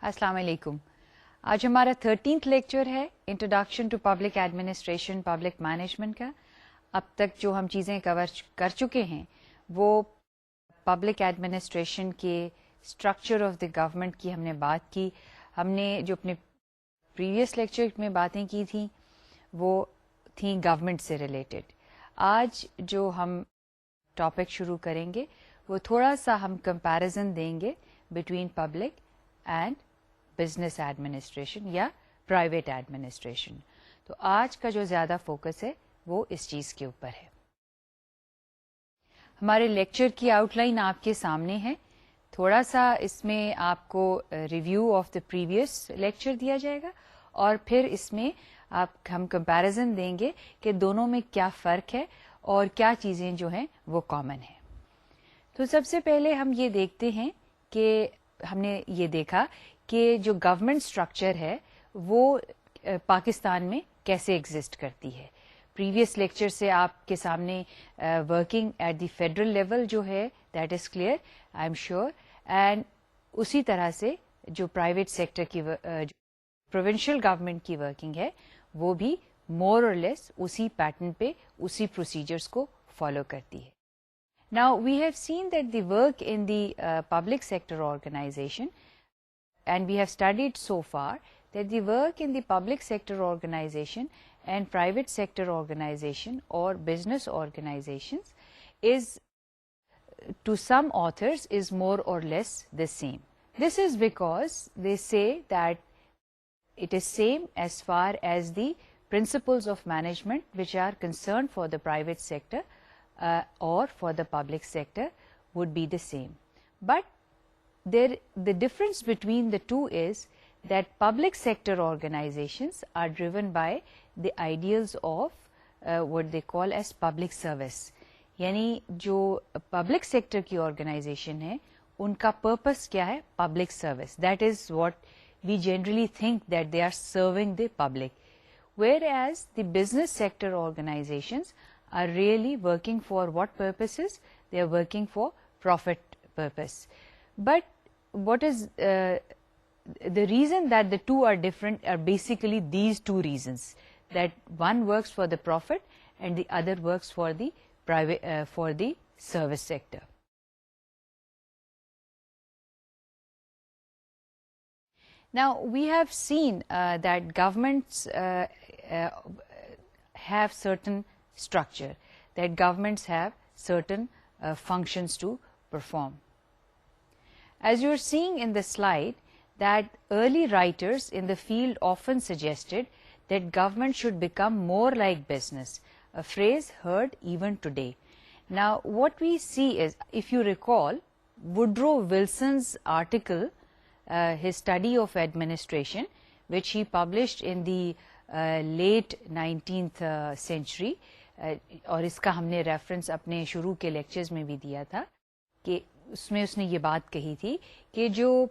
السلام علیکم. آج ہمارا 13th لیکچر ہے introduction to public administration public management کا. اب تک جو ہم چیزیں کور کر چکے ہیں وہ پبلک ایڈمنسٹریشن کے اسٹرکچر آف دی گورنمنٹ کی ہم نے بات کی. ہم نے جو اپنے پریویس لیکچر میں باتیں کی تھیں وہ تھیں گورنمنٹ سے ریلیٹڈ. آج جو ہم ٹاپک شروع کریں گے وہ تھوڑا سا ہم کمپیریزن دیں گے between public and business administration یا پرائیویٹ ایڈمنسٹریشن. تو آج کا جو زیادہ فوکس ہے وہ اس چیز کے اوپر ہے. ہمارے لیکچر کی آؤٹ لائن آپ کے سامنے ہے. تھوڑا سا اس میں آپ کو review of the previous lecture دیا جائے گا اور پھر اس میں ہم کمپیریزن دیں گے کہ دونوں میں کیا فرق ہے اور کیا چیزیں جو ہیں وہ کامن ہیں. تو سب سے پہلے ہم یہ دیکھتے ہیں کہ ہم نے یہ دیکھا کہ جو گورنمنٹ اسٹرکچر ہے وہ پاکستان میں کیسے ایگزسٹ کرتی ہے. پریویس لیکچر سے آپ کے سامنے working at the federal level جو ہے that is clear I am sure. And اسی طرح سے جو پرائیویٹ سیکٹر کی پروونشل گورنمنٹ کی ورکنگ ہے وہ بھی مور اور لیس اسی پیٹرن پہ اسی پروسیجرز کو فالو کرتی ہے. Now we have seen that the work in the public sector organization, and we have studied so far that the work in the public sector organization and private sector organization or business organizations is, to some authors, is more or less the same. This is because they say that it is same as far as the principles of management which are concerned for the private sector or for the public sector would be the same. But the difference between the two is that public sector organizations are driven by the ideals of what they call as public service. یعنی جو public sector کی organization ہے ان کا purpose کیا ہے؟ Public service. That is what we generally think that they are serving the public. whereas the business sector organizations are really working for what purposes? They are working for profit purpose. But what is the reason that the two are different are basically these two reasons, that one works for the profit and the other works for the private for the service sector. Now we have seen that governments have certain structure, that governments have certain functions to perform. As you are seeing in the slide, that early writers in the field often suggested that government should become more like business, a phrase heard even today. Now what we see is, if you recall Woodrow Wilson's article, his study of administration, which he published in the late 19th century, اور اس کا ہم نے reference اپنے شروع کے lectures میں بھی دیا تھا کہ اس میں اس نے یہ بات کہی تھی کہ جو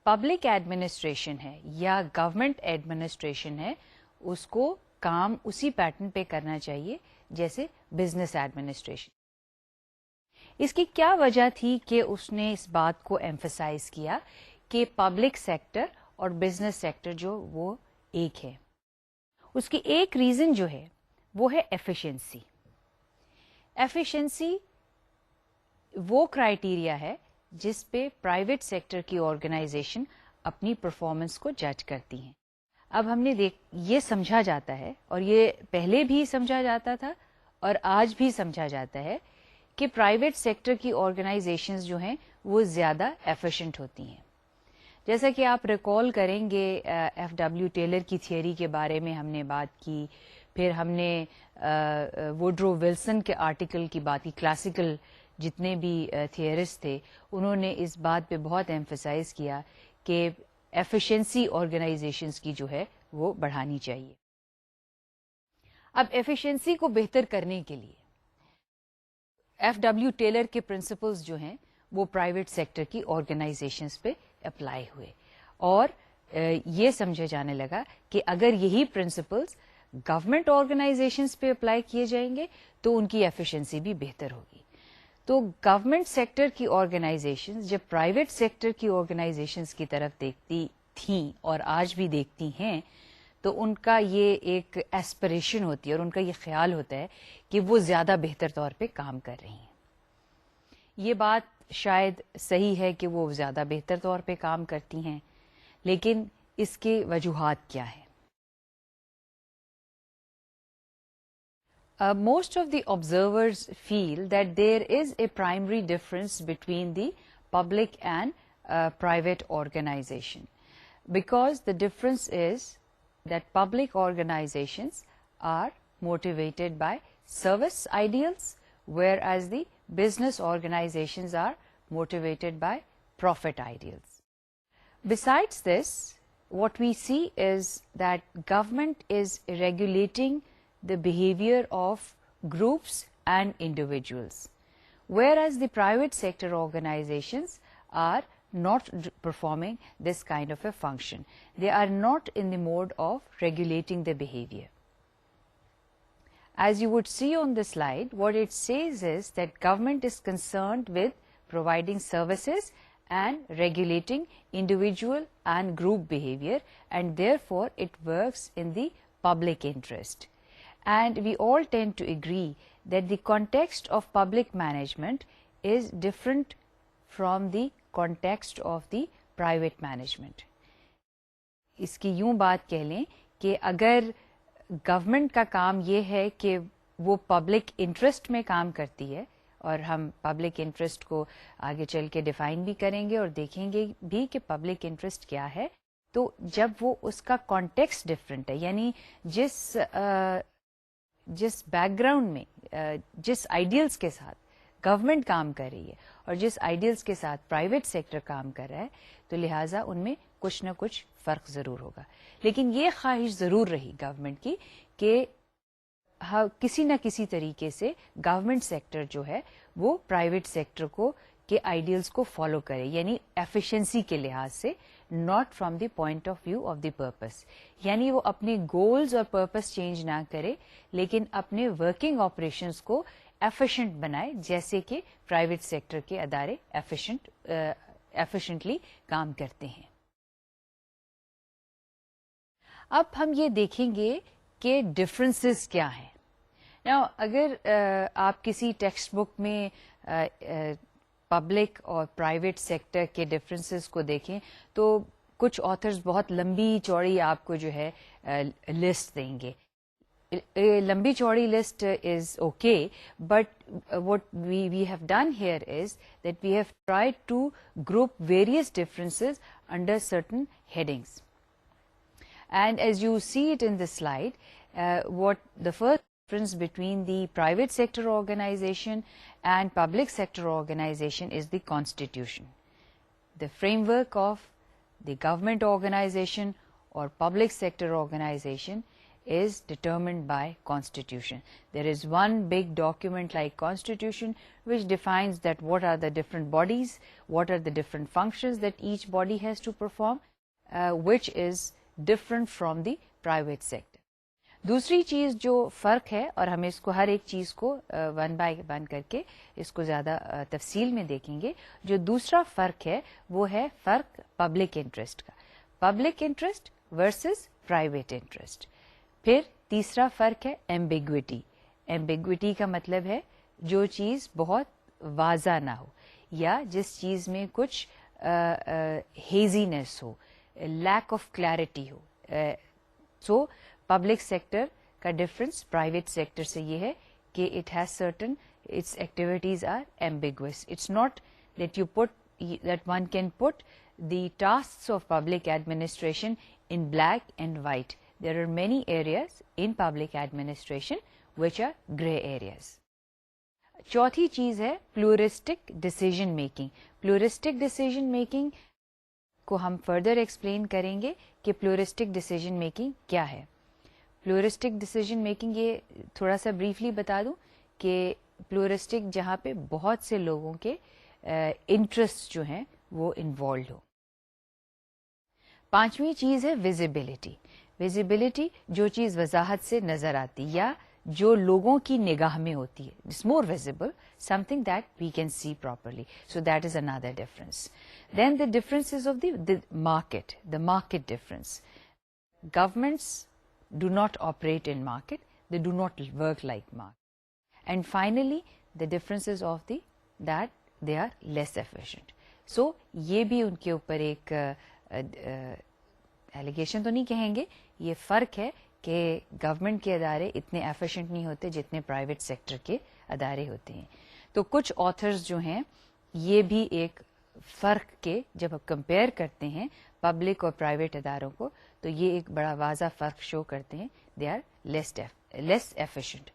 پبلک ایڈمنسٹریشن ہے یا گورنمنٹ ایڈمنسٹریشن ہے اس کو کام اسی پیٹرن پہ کرنا چاہیے جیسے بزنس ایڈمنسٹریشن. اس کی کیا وجہ تھی کہ اس نے اس بات کو ایمفسائز کیا کہ پبلک سیکٹر اور بزنس سیکٹر جو وہ ایک ہے؟ اس کی ایک ریزن جو ہے وہ ہے ایفیشنسی. ایفیشنسی وہ کرائیٹیریا ہے جس پہ پرائیویٹ سیکٹر کی آرگنائزیشن اپنی پرفارمنس کو جج کرتی ہیں. اب ہم نے یہ سمجھا جاتا ہے اور یہ پہلے بھی سمجھا جاتا تھا اور آج بھی سمجھا جاتا ہے کہ پرائیویٹ سیکٹر کی آرگنائزیشنز جو ہیں وہ زیادہ ایفیشنٹ ہوتی ہیں. جیسا کہ آپ ریکال کریں گے ایف ڈبلیو ٹیلر کی تھیوری کے بارے میں ہم نے بات کی, پھر ہم نے ووڈرو ولسن کے آرٹیکل کی بات کی. کلاسیکل جتنے بھی تھیورسٹ تھے انہوں نے اس بات پہ بہت ایمفسائز کیا کہ ایفیشنسی آرگنائزیشنز کی جو ہے وہ بڑھانی چاہیے. اب ایفیشنسی کو بہتر کرنے کے لیے ایف ڈبلیو ٹیلر کے پرنسپلز جو ہیں وہ پرائیویٹ سیکٹر کی آرگنائزیشنز پہ اپلائی ہوئے اور یہ سمجھا جانے لگا کہ اگر یہی پرنسپلز گورنمنٹ آرگنائزیشنز پہ اپلائی کیے جائیں گے تو ان کی ایفیشنسی بھی بہتر ہوگی. تو گورنمنٹ سیکٹر کی آرگنائزیشنز جب پرائیویٹ سیکٹر کی آرگنائزیشنز کی طرف دیکھتی تھیں اور آج بھی دیکھتی ہیں تو ان کا یہ ایک ایسپریشن ہوتی ہے اور ان کا یہ خیال ہوتا ہے کہ وہ زیادہ بہتر طور پہ کام کر رہی ہیں. یہ بات شاید صحیح ہے کہ وہ زیادہ بہتر طور پہ کام کرتی ہیں, لیکن اس کے وجوہات کیا ہیں؟ Most of the observers feel that there is a primary difference between the public and private organization, because the difference is that public organizations are motivated by service ideals, whereas the business organizations are motivated by profit ideals. Besides this, what we see is that government is regulating the behavior of groups and individuals, whereas the private sector organizations are not performing this kind of a function. They are not in the mode of regulating the behavior. As you would see on the slide, what it says is that government is concerned with providing services and regulating individual and group behavior, and therefore it works in the public interest. And we all tend to agree that the context of public management is different from the context of the private management. اس کی یوں بات کہہ لیں کہ اگر government کا کام یہ ہے کہ وہ پبلک انٹرسٹ میں کام کرتی ہے، اور ہم پبلک انٹرسٹ کو آگے چل کے ڈیفائن بھی کریں گے اور دیکھیں گے بھی کہ پبلک انٹرسٹ کیا ہے، تو جب وہ اس کا کانٹیکسٹ ڈفرینٹ ہے، یعنی جس بیک گراؤنڈ میں جس آئیڈیلز کے ساتھ گورنمنٹ کام کر رہی ہے اور جس آئیڈیلز کے ساتھ پرائیویٹ سیکٹر کام کر رہا ہے، تو لہٰذا ان میں کچھ نہ کچھ فرق ضرور ہوگا. لیکن یہ خواہش ضرور رہی گورنمنٹ کی کہ کسی نہ کسی طریقے سے گورنمنٹ سیکٹر جو ہے وہ پرائیویٹ سیکٹر کو کے آئیڈیلز کو فالو کرے، یعنی ایفیشنسی کے لحاظ سے، not from the point of view of the purpose. یعنی وہ اپنے گولز اور پرپس چینج نہ کرے، لیکن اپنے ورکنگ آپریشنز کو ایفیشینٹ بنائے، جیسے کہ پرائیویٹ سیکٹر کے ادارے ایفیشینٹلی کام کرتے ہیں. اب ہم یہ دیکھیں گے کہ ڈفرینسز کیا ہیں. Now, اگر آپ کسی ٹیکسٹ بک میں پبلک اور پرائیویٹ سیکٹر کے ڈفرینسز کو دیکھیں تو کچھ آتھرز بہت لمبی چوڑی آپ کو جو ہے لسٹ دیں گے. لمبی چوڑی list is okay, but what we have done here is that we have tried to group various differences under certain headings. And as you see it in the slide, what the first difference between the private sector organization and public sector organization is the constitution. The framework of the government organization or public sector organization is determined by constitution. There is one big document like constitution which defines that what are the different bodies, what are the different functions that each body has to perform, which is different from the private sector. دوسری چیز جو فرق ہے، اور ہم اس کو ہر ایک چیز کو ون بائی ون کر کے اس کو زیادہ تفصیل میں دیکھیں گے، جو دوسرا فرق ہے وہ ہے فرق پبلک انٹرسٹ کا، public interest versus private interest. پھر تیسرا فرق ہے ایمبیگوٹی. ایمبیگوٹی کا مطلب ہے جو چیز بہت واضح نہ ہو، یا جس چیز میں کچھ ہیزینس ہو، لیک آف کلیئرٹی ہو. سو پبلک سیکٹر کا ڈفرینس پرائیویٹ سیکٹر سے یہ ہے کہ it has certain its activities are ambiguous. It's not that you put that one can put the tasks of public administration in black and white. There are many areas in public administration which are gray areas. چوتھی چیز ہے pluralistic decision making. Pluralistic decision making کو ہم further explain کریں گے کہ pluralistic decision making کیا ہے. Pluralistic decision making یہ تھوڑا سا briefly بتا دوں کہ pluralistic جہاں پہ بہت سے لوگوں کے interests جو ہیں وہ involved ہو. پانچویں چیز ہے visibility. ویزیبلٹی، جو چیز وضاحت سے نظر آتی یا جو لوگوں کی نگاہ میں ہوتی ہے. It's more visible, something that we can see properly. So that is another difference. Then the difference of the market, the market difference. Governments do not operate in market, they do not work like market. And finally, the differences of that they are less efficient. So, یہ بھی ان کے اوپر ایک allegation تو نہیں کہیں گے, یہ فرق ہے کہ گورنمنٹ کے ادارے اتنے ایفیشینٹ نہیں ہوتے جتنے پرائیویٹ سیکٹر کے ادارے ہوتے ہیں. تو کچھ آتھرز جو ہیں یہ بھی ایک فرق کے جب آپ کمپیئر کرتے ہیں پبلک اور پرائیویٹ اداروں کو, تو یہ ایک بڑا واضح فرق شو کرتے ہیں. They are less efficient.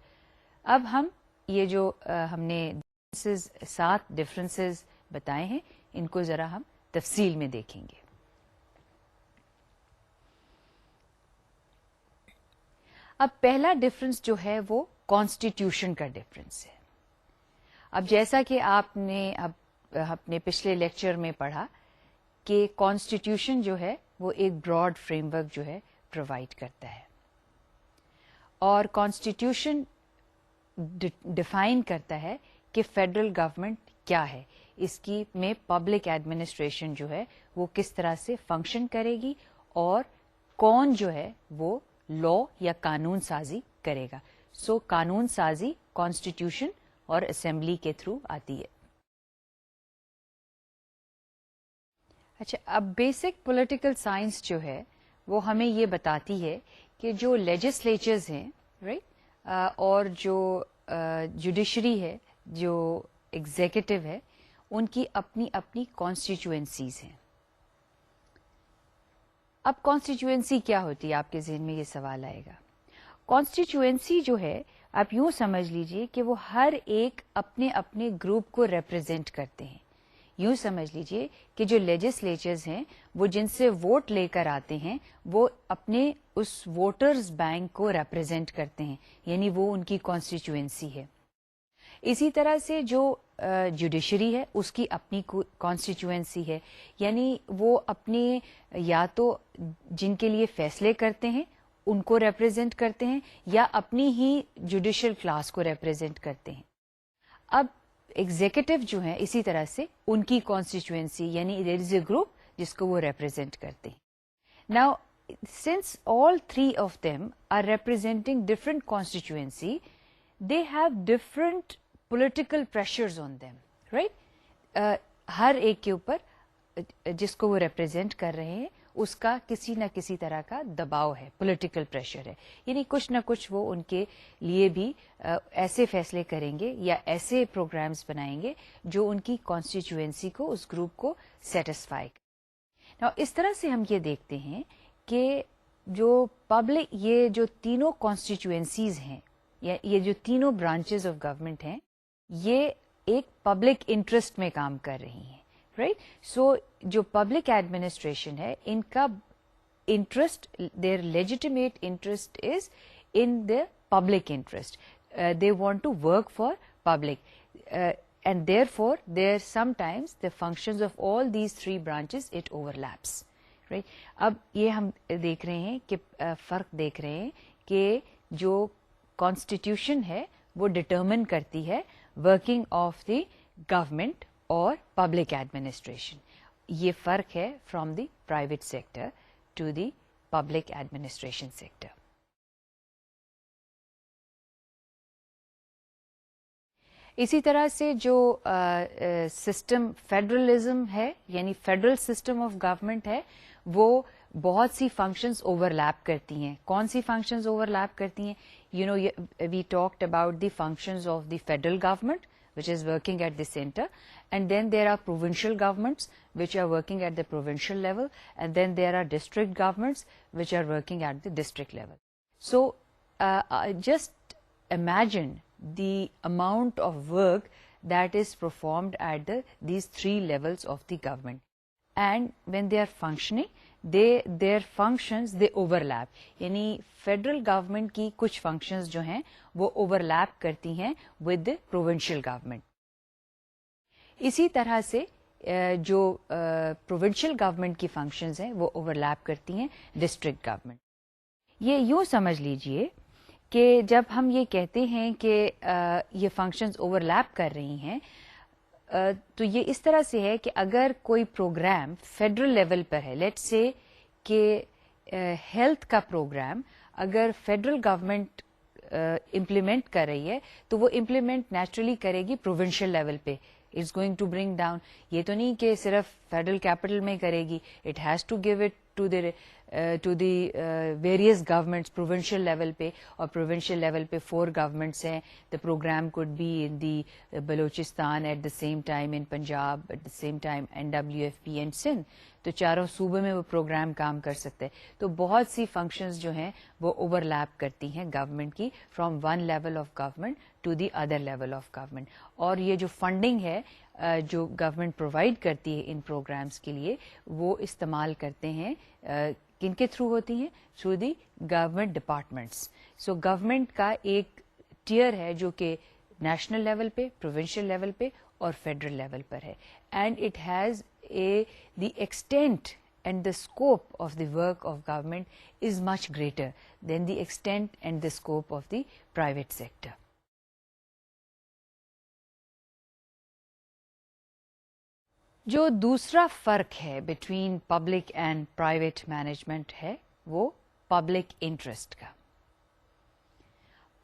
اب ہم یہ جو ہم نے 7 ڈفرینسز بتائے ہیں, ان کو ذرا ہم تفصیل میں دیکھیں گے. اب پہلا ڈفرینس جو ہے وہ کانسٹیٹیوشن کا ڈفرینس ہے. اب جیسا کہ آپ نے اب اپنے پچھلے لیکچر میں پڑھا کہ کانسٹیٹیوشن جو ہے وہ ایک براڈ فریم ورک جو ہے پرووائڈ کرتا ہے, اور کانسٹیٹیوشن ڈیفائن کرتا ہے کہ فیڈرل گورنمنٹ کیا ہے, اس کی میں پبلک ایڈمنسٹریشن جو ہے وہ کس طرح سے فنکشن کرے گی, اور کون جو ہے وہ لا یا قانون سازی کرے گا. سو قانون سازی کانسٹیٹیوشن اور اسمبلی کے تھرو آتی ہے. اچھا, اب بیسک پولیٹیکل سائنس جو ہے وہ ہمیں یہ بتاتی ہے کہ جو لیجسلیچرز ہیں رائٹ, اور جو جوڈیشری ہے, جو ایگزیکٹو ہے, ان کی اپنی اپنی کانسٹیچوئنسیز ہیں. اب کانسٹیچوئنسی کیا ہوتی ہے, آپ کے ذہن میں یہ سوال آئے گا. کانسٹیچوئنسی جو ہے آپ یوں سمجھ لیجئے کہ وہ ہر ایک اپنے اپنے گروپ کو ریپرزینٹ کرتے ہیں. یوں سمجھ لیجئے کہ جو لیجسلیچرز ہیں وہ جن سے ووٹ لے کر آتے ہیں وہ اپنے اس ووٹرز بینک کو ریپرزینٹ کرتے ہیں, یعنی وہ ان کی کانسٹیچوئنسی ہے. اسی طرح سے جو جوڈیشری ہے اس کی اپنی کانسٹیچوئنسی ہے, یعنی وہ اپنے یا تو جن کے لیے فیصلے کرتے ہیں ان کو ریپرزینٹ کرتے ہیں, یا اپنی ہی جوڈیشل کلاس کو ریپرزینٹ کرتے ہیں. اب ایگزیکٹو جو ہیں اسی طرح سے ان کی کانسٹیچوئنسی, یعنی دیر از اے گروپ جس کو وہ ریپرزینٹ کرتے ہیں. Now since all 3 of them are representing different constituency, they have different political pressures on them right. ہر ایک کے اوپر جس کو وہ ریپرزینٹ کر رہے ہیں اس کا کسی نہ کسی طرح کا دباؤ ہے, پولیٹیکل پریشر ہے, یعنی کچھ نہ کچھ وہ ان کے لیے بھی ایسے فیصلے کریں گے یا ایسے پروگرامز بنائیں گے جو ان کی کانسٹیچوئنسی کو, اس گروپ کو سیٹسفائی کریں. اس طرح سے ہم یہ دیکھتے ہیں کہ جو پبلک, یہ جو تینوں کانسٹیچوئنسیز ہیں یا یہ جو تینوں برانچز آف گورنمنٹ ہیں, یہ ایک پبلک انٹرسٹ میں کام کر رہی ہیں رائٹ. سو جو پبلک ایڈمنسٹریشن ہے ان کا interest, their legitimate interest is in the public interest. They want to work for public. And therefore, there sometimes the functions of all these 3 branches, it overlaps. Right? اب یہ ہم دیکھ رہے ہیں کہ فرق دیکھ رہے ہیں کہ جو کانسٹیٹیوشن ہے وہ ڈٹرمن کرتی ہے ورکنگ آف دی گورمنٹ اور پبلک ایڈمنسٹریشن. یہ فرق ہے from the private sector to the public administration sector. اسی طرح سے جو سسٹم فیڈرلزم ہے, یعنی فیڈرل سسٹم آف گورنمنٹ ہے, وہ بہت سی فنکشنز اوور لیپ کرتی ہیں. کون سی فنکشنز اوور لیپ کرتی ہیں؟ You know we talked about the functions of the federal government which is working at the center, and then there are provincial governments which are working at the provincial level, and then there are district governments which are working at the district level. So just imagine the amount of work that is performed at these 3 levels of the government, and when they are functioning, their functions they overlap. یعنی federal government کی کچھ functions جو ہیں وہ over لیپ کرتی ہیں with provincial government. اسی طرح سے جو پروونشل گورنمنٹ کی فنکشنز ہیں وہ اوور لیپ کرتی ہیں ڈسٹرکٹ گورنمنٹ. یہ یوں سمجھ لیجئے کہ جب ہم یہ کہتے ہیں کہ یہ فنکشنز اوور لیپ کر رہی ہیں تو یہ اس طرح سے ہے کہ اگر کوئی پروگرام فیڈرل لیول پر ہے، لیٹ سے کہ ہیلتھ کا پروگرام اگر فیڈرل گورنمنٹ امپلیمنٹ کر رہی ہے تو وہ امپلیمنٹ نیچرلی کرے گی پروونشل لیول پہ. It's going to bring down. یہ تو نہیں کہ صرف فیڈرل کیپٹل میں کرے گی، it has to give it to the various governments provincial level پہ. اور پروونشل لیول پہ 4 گورنمنٹس ہیں. The programme could be in the Balochistan at the same time in Punjab at the same time NWFP and Sindh. تو چاروں صوبے میں وہ programme کام کر سکتے ہیں. تو بہت سی فنکشنز جو ہیں وہ اوور لیپ کرتی ہیں گورنمنٹ کی from one level of government to the other level of government. اور یہ جو فنڈنگ ہے جو گورنمنٹ پرووائڈ کرتی ہے ان پروگرامز کے لیے وہ استعمال کرتے ہیں کن کے تھرو ہوتی ہیں؟ Through the government departments. So government کا ایک ٹیئر ہے جو کہ نیشنل لیول پہ، پروونشل لیول پہ اور فیڈرل لیول پر ہے. And it has the extent and the scope of the work of government is much greater than the extent and the scope of the private sector. جو دوسرا فرق ہے between public and private management ہے وہ public interest کا.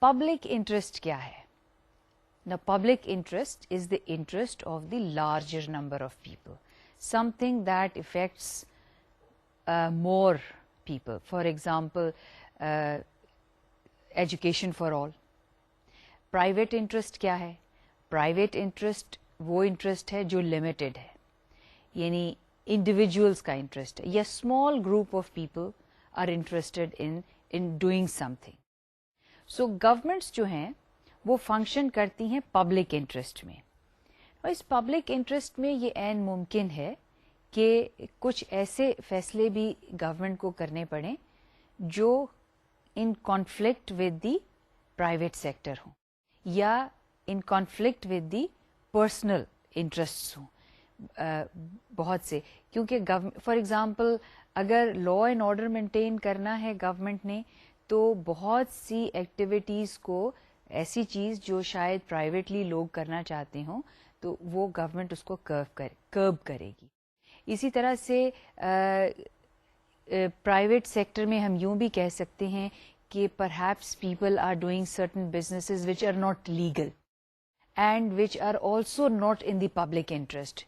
Public interest کیا ہے؟ Now public interest is the interest of the larger number of people, something that affects more people. For example, education for all. Private interest کیا ہے؟ Private interest وہ interest ہے جو limited ہے، یعنی individuals کا interest ہے یا small group of people are interested in doing something. So governments جو ہیں وہ فنکشن کرتی ہیں پبلک انٹرسٹ میں. اور اس پبلک انٹرسٹ میں یہ عین ممکن ہے کہ کچھ ایسے فیصلے بھی گورنمنٹ کو کرنے پڑیں جو in conflict with the private sector ہوں یا in conflict with the personal interest ہوں بہت سے. کیونکہ فار ایگزامپل اگر لا اینڈ آرڈر مینٹین کرنا ہے گورنمنٹ نے تو بہت سی ایکٹیویٹیز کو ایسی چیز جو شاید پرائیویٹلی لوگ کرنا چاہتے ہوں تو وہ گورنمنٹ اس کو کرب کرے گی. اسی طرح سے پرائیویٹ سیکٹر میں ہم یوں بھی کہہ سکتے ہیں کہ perhaps people are doing certain businesses which are not legal and which are also not in the public interest.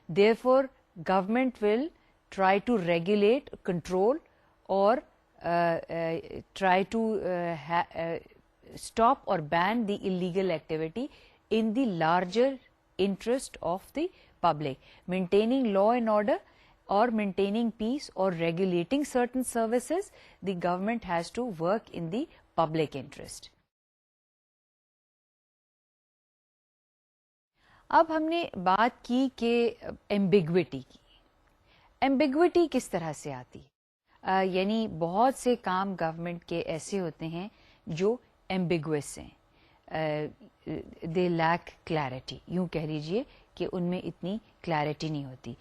Therefore government will try to regulate control اور try to stop or ban the illegal activity in the larger interest of the public. Maintaining law and order or maintaining peace or regulating certain services, the government has to work in the public interest. اب ہم نے بات کی کہ ambiguity کی. Ambiguity کس طرح سے آتی؟ یعنی بہت سے کام گورنمنٹ کے ایسے ہوتے ہیں جو ایمبیگوس ہیں، دے لیک کلیئرٹی، یوں کہہ لیجئے کہ ان میں اتنی کلیئرٹی نہیں ہوتی.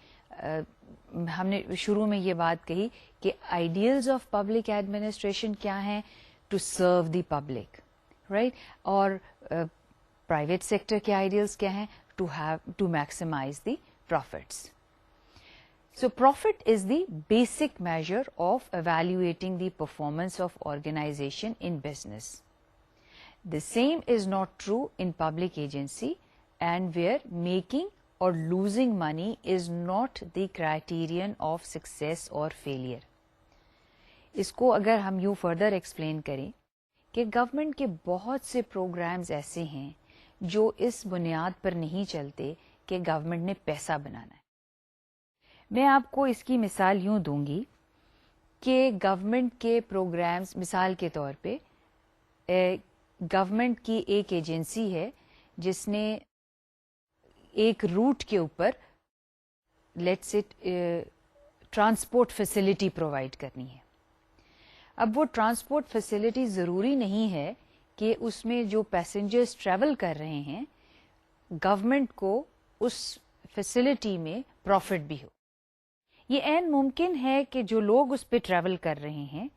ہم نے شروع میں یہ بات کہی کہ آئیڈیلز آف پبلک ایڈمنسٹریشن کیا ہیں؟ To serve the public, right. اور پرائیویٹ سیکٹر کے آئیڈیلز کیا ہیں؟ To maximize the profits. So profit is the basic measure of evaluating the performance of organization in business. The same is not true in public agency and where making or losing money is not the criterion of success or failure. اس کو اگر ہم یوں further explain کریں کہ government کے بہت سے programmes ایسے ہیں جو اس بنیاد پر نہیں چلتے کہ گورنمنٹ نے پیسہ بنانا ہے. میں آپ کو اس کی مثال یوں دوں گی کہ گورنمنٹ کے پروگرامز، مثال کے طور پہ گورنمنٹ کی ایک ایجنسی ہے جس نے ایک روٹ کے اوپر let's it transport facility provide کرنی ہے. اب وہ ٹرانسپورٹ فیسلٹی ضروری نہیں ہے کہ اس میں جو پیسنجرز ٹریول کر رہے ہیں گورنمنٹ کو اس فیسلٹی میں پروفٹ بھی ہو. یہ عین ممکن ہے کہ جو لوگ اس پہ ٹریول کر رہے ہیں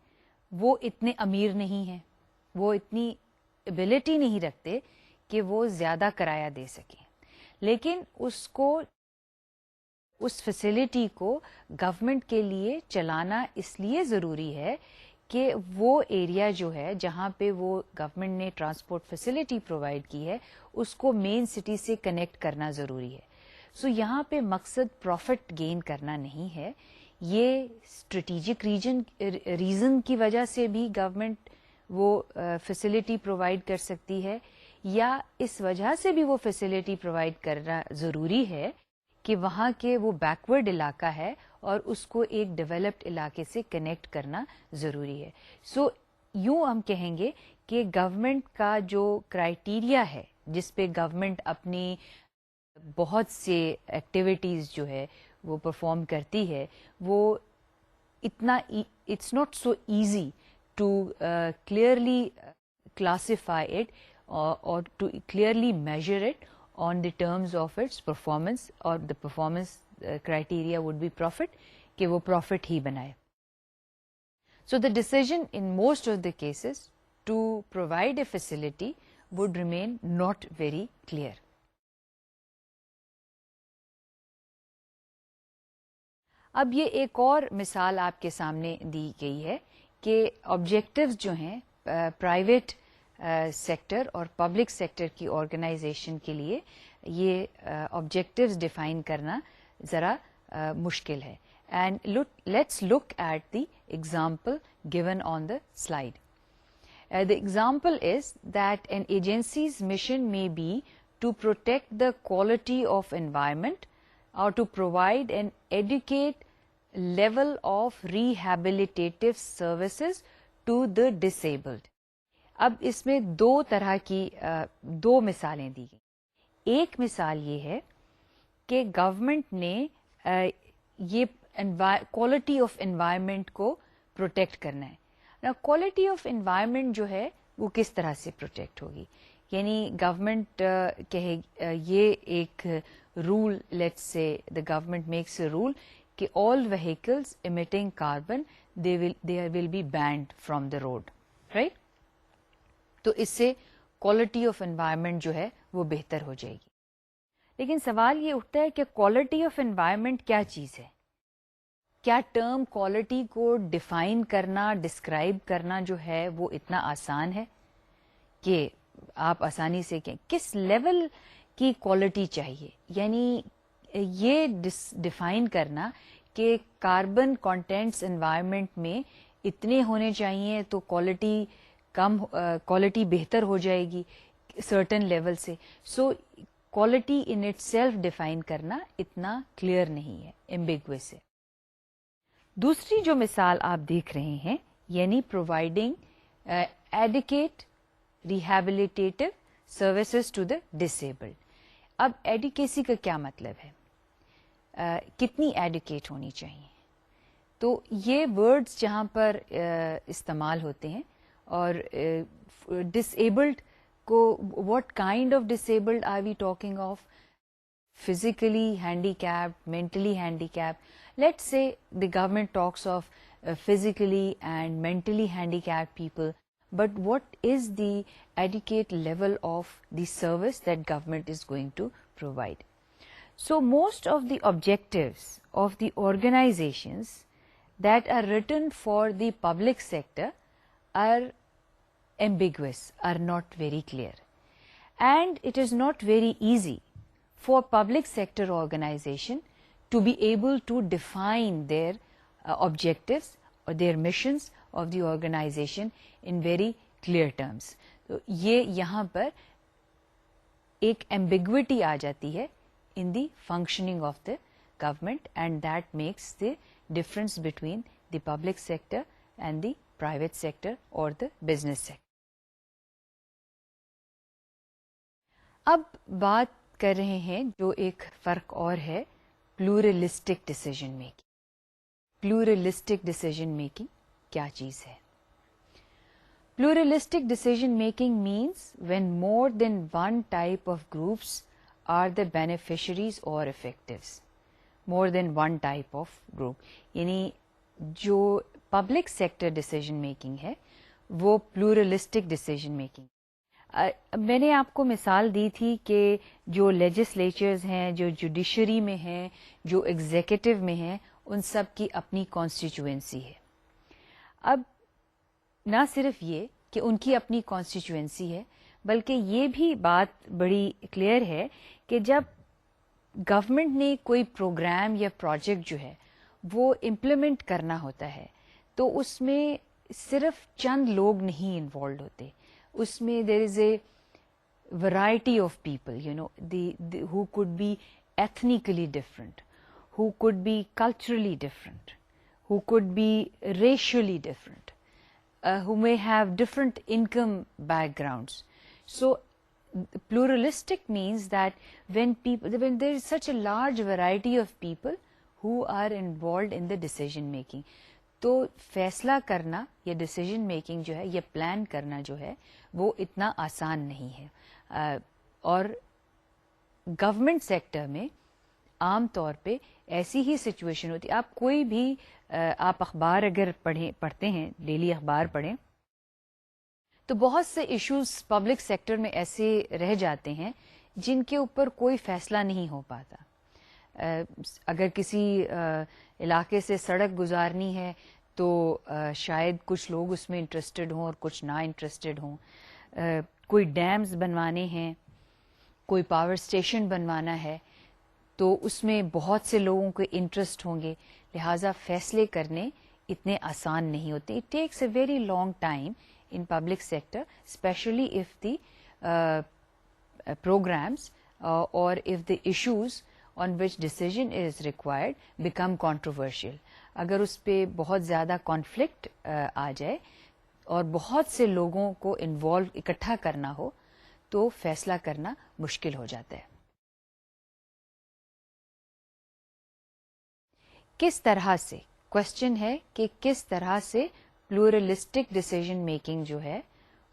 وہ اتنے امیر نہیں ہیں وہ اتنی ایبلٹی نہیں رکھتے کہ وہ زیادہ کرایہ دے سکیں، لیکن اس فیسلٹی کو گورنمنٹ کے لیے چلانا اس لیے ضروری ہے کہ وہ ایریا جو ہے جہاں پہ وہ گورنمنٹ نے ٹرانسپورٹ فیسلٹی پرووائڈ کی ہے اس کو مین سٹی سے کنیکٹ کرنا ضروری ہے. سو یہاں پہ مقصد پروفٹ گین کرنا نہیں ہے، یہ اسٹریٹجک ریزن کی وجہ سے بھی گورنمنٹ وہ فیسلٹی پرووائڈ کر سکتی ہے، یا اس وجہ سے بھی وہ فیسلٹی پرووائڈ کرنا ضروری ہے کہ وہاں کے وہ بیکورڈ علاقہ ہے اور اس کو ایک ڈیولپڈ علاقے سے کنیکٹ کرنا ضروری ہے. سو یوں ہم کہیں گے کہ گورنمنٹ کا جو کرائیٹیریا ہے جس پہ گورنمنٹ اپنی بہت سے ایکٹیویٹیز جو ہے وہ پرفارم کرتی ہے، وہ اتنا it's not so easy to clearly classify it اور to clearly measure it on the terms of its performance, or the performance criteria would be profit, کہ وہ profit ہی بنائے. So the decision in most of the cases to provide a facility would remain not very clear. اب یہ ایک اور مثال آپ کے سامنے دی گئی ہے کہ آبجیکٹیوز جو ہیں پرائیویٹ سیکٹر اور پبلک سیکٹر کی آرگنائزیشن کے لیے یہ آبجیکٹیوز ڈیفائن کرنا ذرا مشکل ہے. And let's look at the example given on the slide. The example is that an agency's mission may be to protect the quality of environment or to provide an adequate level of rehabilitative services to the disabled. اب اس میں دو طرح کی دو مثالیں دی گئی. ایک مثال یہ ہے کہ گورنمنٹ نے یہ کوالٹی آف انوائرمنٹ کو پروٹیکٹ کرنا ہے. کوالٹی آف انوائرمنٹ جو ہے وہ کس طرح سے پروٹیکٹ ہوگی؟ یعنی گورنمنٹ کہے یہ ایک rule, let's say the government makes a rule کہ all vehicles emitting carbon they will be banned from the road, right؟ تو اس سے کوالٹی آف انوائرمنٹ جو ہے وہ بہتر ہو جائے گی. لیکن سوال یہ اٹھتا ہے کہ کوالٹی آف انوائرمنٹ کیا چیز ہے؟ کیا ٹرم کوالٹی کو ڈیفائن کرنا، ڈسکرائب کرنا جو ہے وہ اتنا آسان ہے کہ آپ آسانی سے کہیں کس لیول کی کوالٹی چاہیے؟ یعنی یہ ڈیفائن کرنا کہ کاربن کانٹینٹس انوائرمنٹ میں اتنے ہونے چاہیے تو کوالٹی بہتر ہو جائے گی سرٹن لیول سے. So quality in it self define کرنا اتنا کلیئر نہیں ہے، ایمبیگوس ہے. دوسری جو مثال آپ دیکھ رہے ہیں یعنی providing adequate rehabilitative services to the disabled. اب ایڈیکیسی کا کیا مطلب ہے؟ کتنی ایڈوکیٹ ہونی چاہیے؟ تو یہ ورڈز جہاں پر استعمال ہوتے ہیں اور ڈسیبلڈ کو what kind of disabled are we talking of? Physically handicapped, mentally handicapped. Let's say the government talks of physically and mentally handicapped people, but what is the adequate level of the service that government is going to provide? So most of the objectives of the organizations that are written for the public sector are ambiguous, are not very clear, and it is not very easy for public sector organization to be able to define their objectives or their missions of the organization in very clear terms. تو یہ یہاں پر ایک ambiguity آ جاتی ہے in the functioning of the government, and that makes the difference between the public sector and the private sector or the business sector. اب بات کر رہے ہیں جو ایک فرق اور ہے، pluralistic decision making. Pluralistic decision making کیا چیز ہے؟ Pluralistic decision making means when more than one type of groups are the beneficiaries اور affectees. More than one type of group, یعنی جو پبلک سیکٹر ڈیسیژن میکنگ ہے وہ pluralistic decision making. میں نے آپ کو مثال دی تھی کہ جو لیجسلیچرز ہیں, جو جوڈیشری میں ہیں, جو ایگزیکٹو میں ہیں, ان سب کی اپنی کانسٹیچوئنسی ہے. اب نہ صرف یہ کہ ان کی اپنی کانسٹیچوئنسی ہے, بلکہ یہ بھی بات بڑی کلیئر ہے کہ جب گورنمنٹ نے کوئی پروگرام یا پروجیکٹ جو ہے وہ امپلیمنٹ کرنا ہوتا ہے تو اس میں صرف چند لوگ نہیں انوالوڈ ہوتے, اس میں دیر از اے variety of people, who could be ethnically different, who could be culturally different, who could be racially different, who may have different income backgrounds. So pluralistic means that when there is such a large variety of people who are involved in the decision making, تو فیصلہ کرنا یا decision making جو ہے یا plan کرنا جو ہے وہ اتنا آسان نہیں ہے. اور گورنمنٹ سیکٹر میں عام طور پہ ایسی ہی سچویشن ہوتی ہے. آپ کوئی بھی آپ اخبار اگر پڑھتے ہیں, ڈیلی اخبار پڑھیں, تو بہت سے ایشوز پبلک سیکٹر میں ایسے رہ جاتے ہیں جن کے اوپر کوئی فیصلہ نہیں ہو پاتا. اگر کسی علاقے سے سڑک گزارنی ہے تو شاید کچھ لوگ اس میں انٹرسٹڈ ہوں اور کچھ نا انٹرسٹڈ ہوں. کوئی ڈیمز بنوانے ہیں, کوئی پاور اسٹیشن بنوانا ہے, تو اس میں بہت سے لوگوں کے انٹرسٹ ہوں گے, لہٰذا فیصلے کرنے اتنے آسان نہیں ہوتے. It takes a very long time in public sector, especially if the programs or if the issues on which decision is required become controversial. اگر اس پہ بہت زیادہ کانفلکٹ آ جائے اور بہت سے لوگوں کو انوالو اکٹھا کرنا ہو تو فیصلہ کرنا مشکل ہو جاتا ہے. کس طرح سے, کوشچن ہے کہ کس طرح سے پلورلسٹک ڈیسیجن میکنگ جو ہے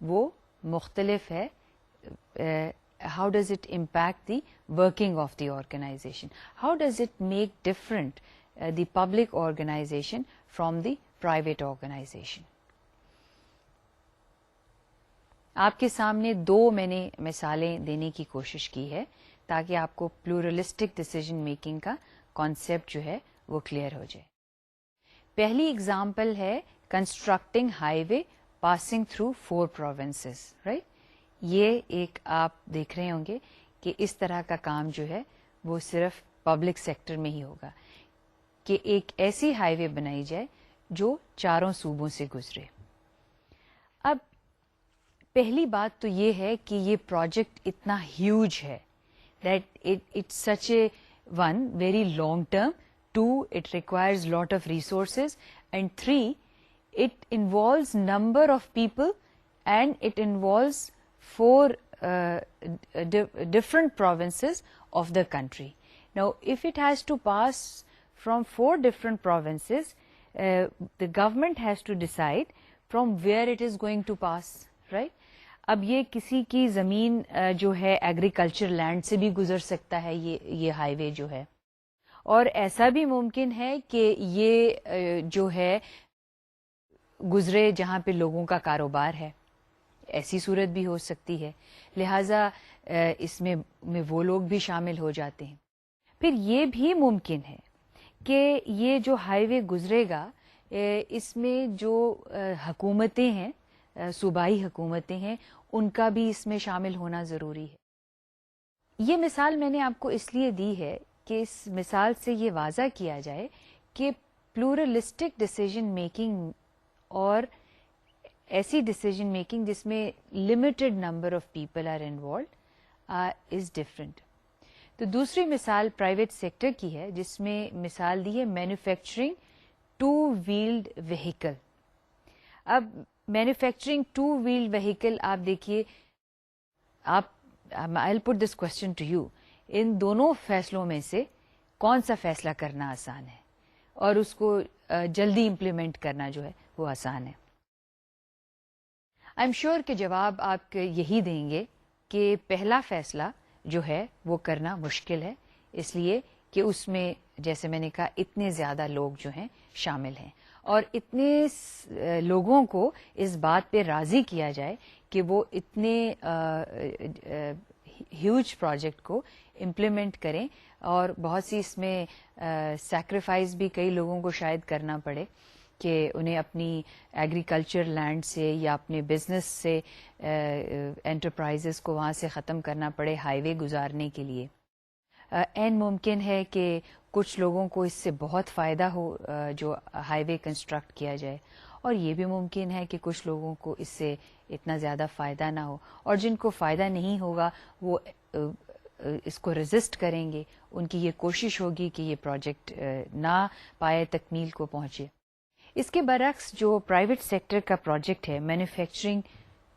وہ مختلف ہے. How does it impact the working of the organization? How does it make different the public organization from the private organization? آپ کے سامنے دو میں نے مثالیں دینے کی کوشش کی ہے تاکہ آپ کو پلورلسٹک ڈیسیجن میکنگ کا کانسیپٹ جو ہے وہ کلیئر ہو جائے. پہلی اگزامپل ہے کنسٹرکٹنگ ہائی وے پاسنگ تھرو 4 provinces, رائٹ. یہ ایک آپ دیکھ رہے ہوں گے کہ اس طرح کا کام جو ہے وہ صرف پبلک سیکٹر میں ہی ہوگا کہ ایک ایسی ہائی وے بنائی جائے جو 4 صوبوں سے گزرے. اب پہلی بات تو یہ ہے کہ یہ پروجیکٹ اتنا ہیوج ہے that it's such a one very long term. 2 it requires lot of resources, and 3 it involves number of people and it involves 4 different provinces of the country. Now, if it has to pass from 4 different provinces, the government has to decide from where it is going to pass, right? اب یہ کسی کی زمین جو ہے agriculture land سے بھی گزر سکتا ہے یہ ہائی وے جو ہے, اور ایسا بھی ممکن ہے کہ یہ جو ہے گزرے جہاں پہ لوگوں کا کاروبار ہے, ایسی صورت بھی ہو سکتی ہے. لہٰذا اس میں وہ لوگ بھی شامل ہو جاتے ہیں. پھر یہ بھی ممکن ہے کہ یہ جو ہائی وے گزرے گا اس میں جو حکومتیں ہیں, صوبائی حکومتیں ہیں, ان کا بھی اس میں شامل ہونا ضروری ہے. یہ مثال میں نے آپ کو اس لیے دی ہے کہ اس مثال سے یہ واضح کیا جائے کہ پلورلسٹک ڈیسیجن میکنگ اور ایسی ڈیسیجن میکنگ جس میں limited number of people are involved is different. تو دوسری مثال پرائیویٹ سیکٹر کی ہے جس میں مثال دی ہے مینوفیکچرنگ 2 wheeled وہیکل. اب مینوفیکچرنگ 2 wheeled وہیکل آپ دیکھیے, I'll put this question to you. ان دونوں فیصلوں میں سے کون سا فیصلہ کرنا آسان ہے اور اس کو جلدی امپلیمنٹ کرنا جو ہے وہ آسان ہے؟ آئی ایم شیور کہ جواب آپ یہی دیں گے کہ پہلا فیصلہ جو ہے وہ کرنا مشکل ہے, اس لیے کہ اس میں جیسے میں نے کہا اتنے زیادہ لوگ جو ہیں شامل ہیں, اور اتنے لوگوں کو اس بات پہ راضی کیا جائے کہ وہ اتنے ہیوج پروجیکٹ کو امپلیمنٹ کریں، اور بہت سی اس میں سیکریفائز بھی کئی لوگوں کو شاید کرنا پڑے کہ انہیں اپنی ایگریکلچر لینڈ سے یا اپنے بزنس سے انٹرپرائزز کو وہاں سے ختم کرنا پڑے ہائی وے گزارنے کے لیے. این ممکن ہے کہ کچھ لوگوں کو اس سے بہت فائدہ ہو جو ہائی وے کنسٹرکٹ کیا جائے، اور یہ بھی ممکن ہے کہ کچھ لوگوں کو اس سے اتنا زیادہ فائدہ نہ ہو، اور جن کو فائدہ نہیں ہوگا وہ اس کو ریزسٹ کریں گے. ان کی یہ کوشش ہوگی کہ یہ پروجیکٹ نہ پائے تکمیل کو پہنچے. اس کے برعکس جو پرائیویٹ سیکٹر کا پروجیکٹ ہے مینوفیکچرنگ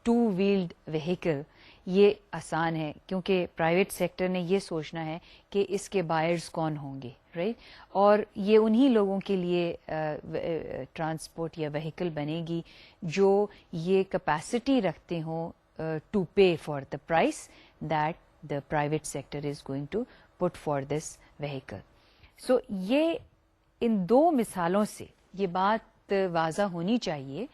2 wheeled وہیکل، یہ آسان ہے کیونکہ پرائیویٹ سیکٹر نے یہ سوچنا ہے کہ اس کے بائرز کون ہوں گے، رائٹ، اور یہ انہی لوگوں کے لیے ٹرانسپورٹ یا وہیکل بنے گی جو یہ کیپیسٹی رکھتے ہوں to pay for the price that the private sector is going to put for this vehicle. So یہ ان دو مثالوں سے یہ بات واضح ہونی چاہیے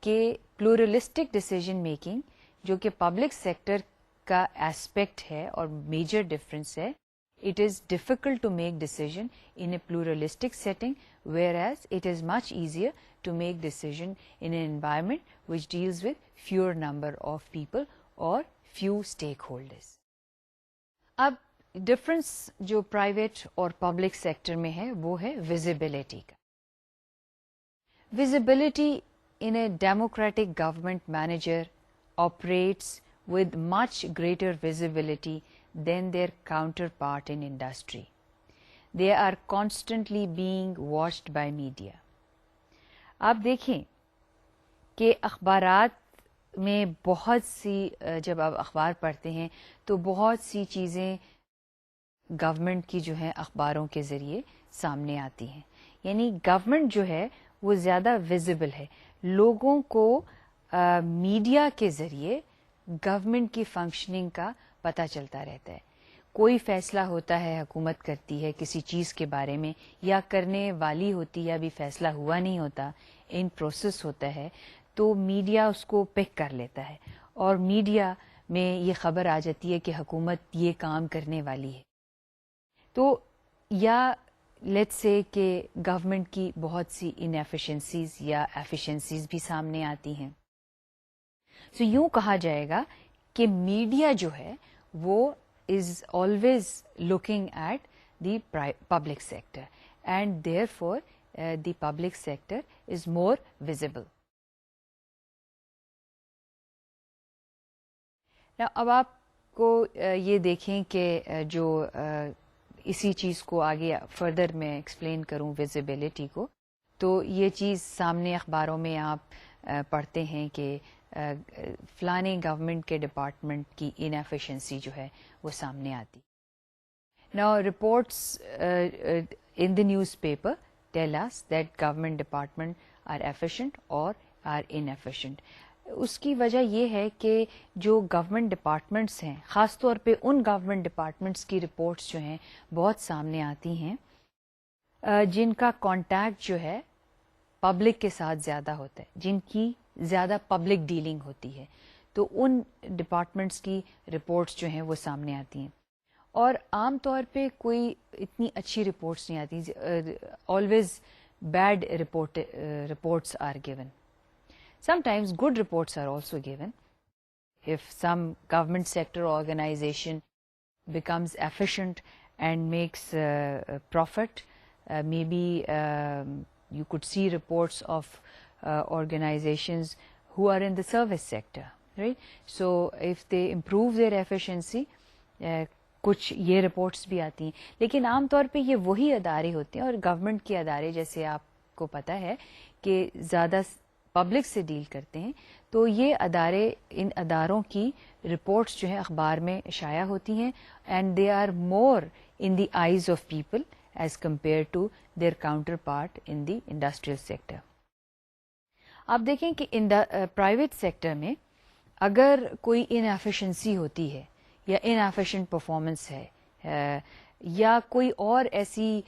کہ پلورلسٹک ڈیسیجن میکنگ جو کہ پبلک سیکٹر کا ایسپیکٹ ہے اور میجر ڈفرینس ہے، it is difficult to make decision in a pluralistic setting, whereas it is much easier to make decision in an environment which deals with fewer number of people or few stakeholders. اب difference جو private اور public sector میں ہے وہ ہے visibility کا. Visibility in a democratic government manager operates with much greater visibility than their counterpart in industry. They are constantly being watched by media. آپ دیکھیں کہ اخبارات میں بہت سی جب آپ اخبار پڑھتے ہیں تو بہت سی چیزیں گورنمنٹ کی جو ہیں اخباروں کے ذریعے سامنے آتی ہیں. یعنی گورنمنٹ جو ہے وہ زیادہ ویزیبل ہے. لوگوں کو میڈیا کے ذریعے گورنمنٹ کی فنکشننگ کا پتہ چلتا رہتا ہے. کوئی فیصلہ ہوتا ہے، حکومت کرتی ہے کسی چیز کے بارے میں، یا کرنے والی ہوتی ہے، ابھی فیصلہ ہوا نہیں ہوتا، ان پروسیس ہوتا ہے، تو میڈیا اس کو پک کر لیتا ہے اور میڈیا میں یہ خبر آ جاتی ہے کہ حکومت یہ کام کرنے والی ہے. تو یا لیٹس سے کہ گورنمنٹ کی بہت سی انیفیشنسیز یا ایفیشنسیز بھی سامنے آتی ہیں. سو یوں کہا جائے گا کہ میڈیا جو ہے وہ is always looking at the public sector and therefore the public sector is more visible. اب آپ کو یہ دیکھیں کہ جو اسی چیز کو آگے فردر میں ایکسپلین کروں ویزیبلٹی کو، تو یہ چیز سامنے اخباروں میں آپ پڑھتے ہیں کہ فلانے گورنمنٹ کے ڈپارٹمنٹ کی انیفیشنسی جو ہے وہ سامنے آتی. Now reports in the newspaper tell us that government department are efficient or are inefficient. اس کی وجہ یہ ہے کہ جو گورنمنٹ ڈپارٹمنٹس ہیں، خاص طور پہ ان گورنمنٹ ڈپارٹمنٹس کی رپورٹس جو ہیں بہت سامنے آتی ہیں جن کا کانٹیکٹ جو ہے پبلک کے ساتھ زیادہ ہوتا ہے، جن کی زیادہ پبلک ڈیلنگ ہوتی ہے، تو ان ڈپارٹمنٹس کی رپورٹس جو ہیں وہ سامنے آتی ہیں. اور عام طور پہ کوئی اتنی اچھی رپورٹس نہیں آتی. Always bad reports are given. Sometimes good reports are also given. If some government sector organization becomes efficient and makes profit, maybe you could see reports of organizations who are in the service sector, right? So if they improve their efficiency, کچھ یہ reports بھی آتی ہیں. لیکن عام طور پہ یہ وہی ادارے ہوتے ہیں، اور گورنمنٹ کے ادارے جیسے آپ کو پتہ ہے کہ زیادہ پبلک سے ڈیل کرتے ہیں، تو یہ ادارے، ان اداروں کی رپورٹس جو ہیں اخبار میں شائع ہوتی ہیں and they are more in the eyes of people as compare to their counterpart in the industrial sector. آپ دیکھیں کہ پرائیویٹ سیکٹر میں اگر کوئی انیفیشنسی ہوتی ہے یا انیفیشینٹ پرفارمنس ہے یا کوئی اور ایسی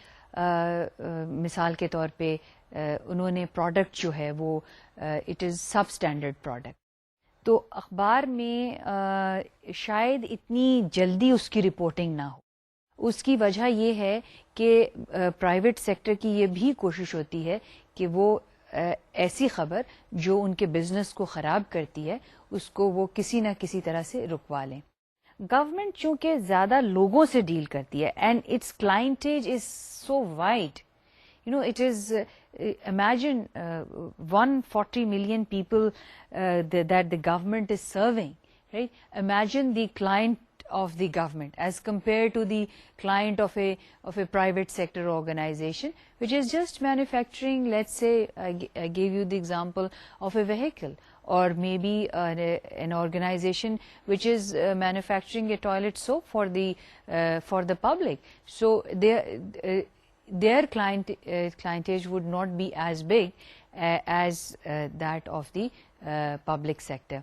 مثال کے طور پہ انہوں نے پروڈکٹ جو ہے وہ it is sub standard product. تو اخبار میں شاید اتنی جلدی اس کی رپورٹنگ نہ ہو. اس کی وجہ یہ ہے کہ پرائیویٹ سیکٹر کی یہ بھی کوشش ہوتی ہے کہ وہ ایسی خبر جو ان کے بزنس کو خراب کرتی ہے اس کو وہ کسی نہ کسی طرح سے رکوا لیں. گورنمنٹ چونکہ زیادہ لوگوں سے ڈیل کرتی ہے and its clientele is so wide, it is, imagine 140 million people that the government is serving, right? Imagine the client of the government as compared to the client of a private sector organization which is just manufacturing, let's say, I gave you the example of a vehicle, or maybe an organization which is manufacturing a toilet soap for the public. So their clientage would not be as big as that of the public sector.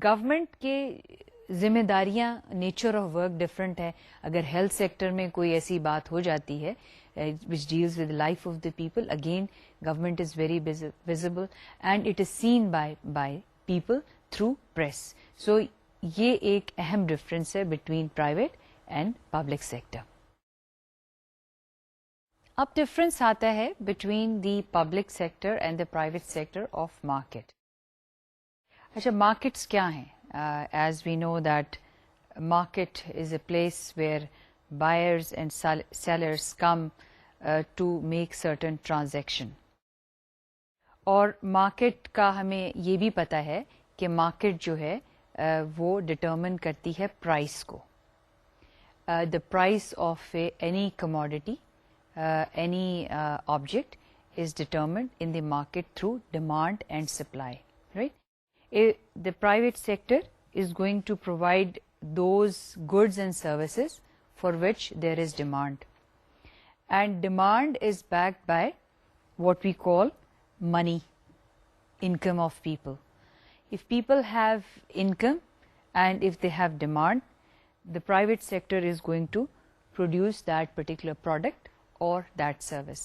Government کے ذمہ داریاں, nature of work different ہے. اگر health sector میں کوئی ایسی بات ہو جاتی ہے which deals with the life of the people, again government is very visible and it is seen by people through press. So یہ ایک اہم ڈفرینس ہے between private and public sector. اب ڈفرینس آتا ہے between the public sector and the private sector of market. اچھا, markets کیا ہیں؟ As we know that market is a place where buyers and sellers come to make certain transaction. اور مارکیٹ کا ہمیں یہ بھی پتہ ہے کہ مارکیٹ جو ہے وہ ڈٹرمن کرتی ہے پرائس کو. دا price of any commodity, any object is determined in the market through demand and supply, right? The private sector is going to provide those goods and services for which there is demand, and demand is backed by what we call money, income of people. If people have income and if they have demand, the private sector is going to produce that particular product اور that service.